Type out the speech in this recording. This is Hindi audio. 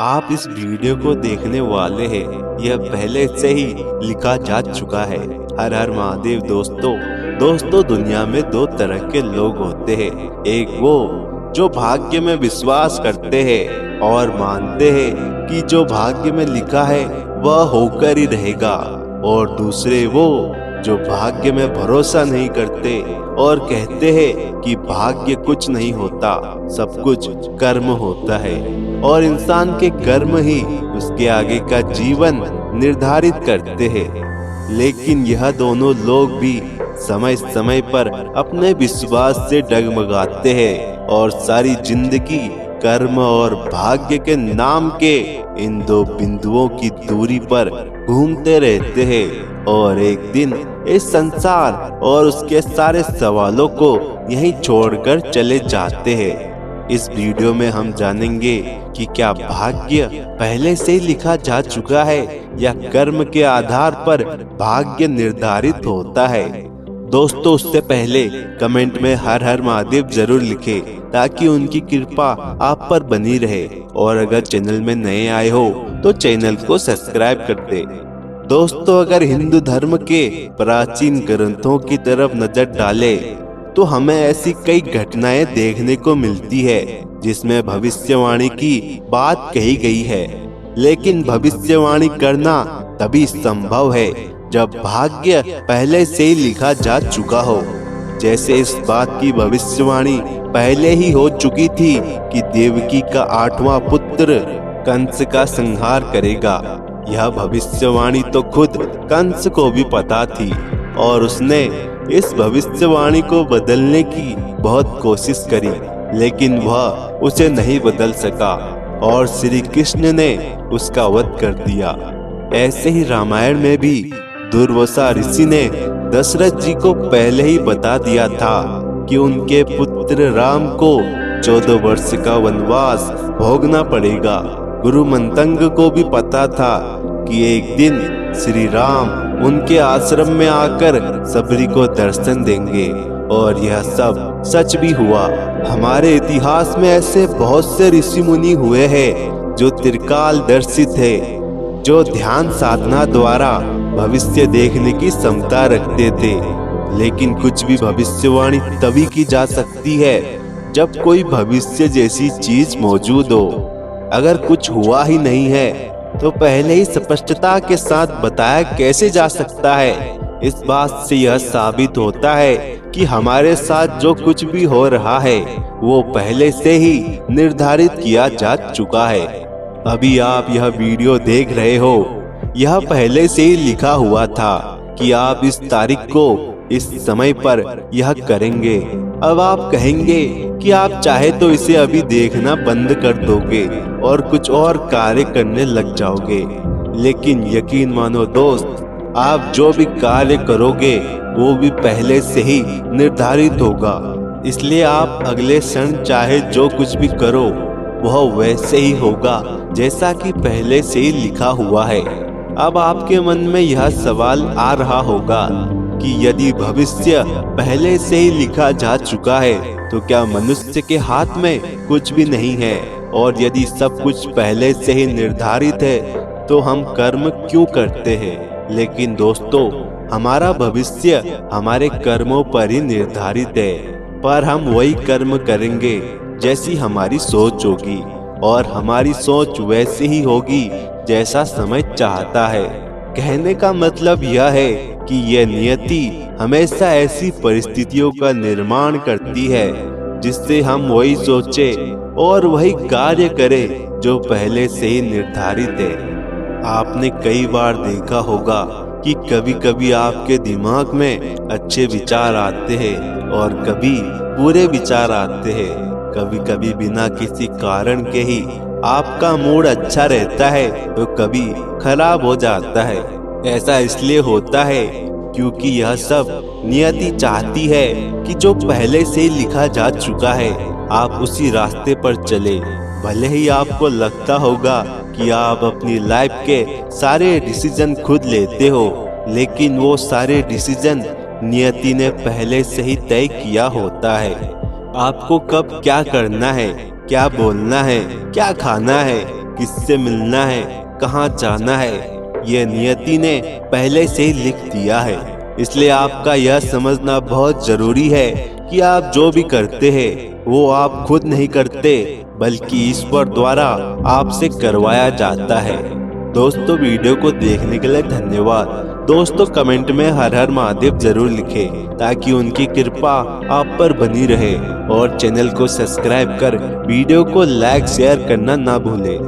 आप इस वीडियो को देखने वाले हैं, यह पहले से ही लिखा जा चुका है। हर हर महादेव दोस्तों दुनिया में दो तरह के लोग होते हैं। एक वो जो भाग्य में विश्वास करते हैं और मानते हैं कि जो भाग्य में लिखा है वह होकर ही रहेगा, और दूसरे वो जो भाग्य में भरोसा नहीं करते और कहते हैं कि भाग्य कुछ नहीं होता, सब कुछ कर्म होता है और इंसान के कर्म ही उसके आगे का जीवन निर्धारित करते हैं। लेकिन यह दोनों लोग भी समय समय पर अपने विश्वास से डगमगाते हैं और सारी जिंदगी कर्म और भाग्य के नाम के इन दो बिंदुओं की दूरी पर घूमते रहते हैं, और एक दिन इस संसार और उसके सारे सवालों को यहीं छोड़कर चले जाते हैं। इस वीडियो में हम जानेंगे कि क्या भाग्य पहले से ही लिखा जा चुका है या कर्म के आधार पर भाग्य निर्धारित होता है। दोस्तों, उससे पहले कमेंट में हर हर महादेव जरूर लिखें ताकि उनकी कृपा आप पर बनी रहे, और अगर चैनल में नए आए हो तो चैनल को सब्सक्राइब कर दे। दोस्तों, अगर हिंदू धर्म के प्राचीन ग्रंथों की तरफ नजर डाले तो हमें ऐसी कई घटनाएं देखने को मिलती है जिसमें भविष्यवाणी की बात कही गई है। लेकिन भविष्यवाणी करना तभी संभव है जब भाग्य पहले से ही लिखा जा चुका हो। जैसे इस बात की भविष्यवाणी पहले ही हो चुकी थी कि देवकी का 8वां पुत्र कंस का संहार करेगा। यह भविष्यवाणी तो खुद कंस को भी पता थी और उसने इस भविष्यवाणी को बदलने की बहुत कोशिश करी, लेकिन वह उसे नहीं बदल सका और श्री कृष्ण ने उसका वध कर दिया। ऐसे ही रामायण में भी दुर्वासा ऋषि ने दशरथ जी को पहले ही बता दिया था कि उनके पुत्र राम को 14 वर्ष का वनवास भोगना पड़ेगा। गुरु मंतंग को भी पता था कि एक दिन श्री राम उनके आश्रम में आकर सबरी को दर्शन देंगे, और यह सब सच भी हुआ। हमारे इतिहास में ऐसे बहुत से ऋषि मुनि हुए हैं जो त्रिकाल दर्शित है, जो ध्यान साधना द्वारा भविष्य देखने की क्षमता रखते थे। लेकिन कुछ भी भविष्यवाणी तभी की जा सकती है जब कोई भविष्य जैसी चीज मौजूद हो। अगर कुछ हुआ ही नहीं है तो पहले ही स्पष्टता के साथ बताया कैसे जा सकता है। इस बात से यह साबित होता है कि हमारे साथ जो कुछ भी हो रहा है वो पहले से ही निर्धारित किया जा चुका है। अभी आप यह वीडियो देख रहे हो, यह पहले से ही लिखा हुआ था कि आप इस तारीख को इस समय पर यह करेंगे। अब आप कहेंगे कि आप चाहे तो इसे अभी देखना बंद कर दोगे और कुछ और कार्य करने लग जाओगे, लेकिन यकीन मानो दोस्त, आप जो भी कार्य करोगे वो भी पहले से ही निर्धारित होगा। इसलिए आप अगले क्षण चाहे जो कुछ भी करो वह वैसे ही होगा जैसा कि पहले से ही लिखा हुआ है। अब आपके मन में यह सवाल आ रहा होगा कि यदि भविष्य पहले से ही लिखा जा चुका है तो क्या मनुष्य के हाथ में कुछ भी नहीं है, और यदि सब कुछ पहले से ही निर्धारित है तो हम कर्म क्यों करते हैं। लेकिन दोस्तों, हमारा भविष्य हमारे कर्मों पर ही निर्धारित है, पर हम वही कर्म करेंगे जैसी हमारी सोच होगी, और हमारी सोच वैसी ही होगी जैसा समय चाहता है। कहने का मतलब यह है कि यह नियति हमेशा ऐसी परिस्थितियों का निर्माण करती है जिससे हम वही सोचे और वही कार्य करें जो पहले से ही निर्धारित है। आपने कई बार देखा होगा कि कभी कभी आपके दिमाग में अच्छे विचार आते हैं और कभी बुरे विचार आते हैं। कभी कभी बिना किसी कारण के ही आपका मूड अच्छा रहता है तो कभी खराब हो जाता है। ऐसा इसलिए होता है क्योंकि यह सब नियति चाहती है कि जो पहले से ही लिखा जा चुका है आप उसी रास्ते पर चले। भले ही आपको लगता होगा कि आप अपनी लाइफ के सारे डिसीजन खुद लेते हो, लेकिन वो सारे डिसीजन नियति ने पहले से ही तय किया होता है। आपको कब क्या करना है, क्या बोलना है, क्या खाना है, किससे मिलना है, कहाँ जाना है, यह नियति ने पहले से ही लिख दिया है। इसलिए आपका यह समझना बहुत जरूरी है कि आप जो भी करते हैं वो आप खुद नहीं करते, बल्कि ईश्वर द्वारा आपसे करवाया जाता है। दोस्तों, वीडियो को देखने के लिए धन्यवाद। दोस्तों, कमेंट में हर हर महादेव जरूर लिखें ताकि उनकी कृपा आप पर बनी रहे, और चैनल को सब्सक्राइब कर वीडियो को लाइक शेयर करना ना भूलें।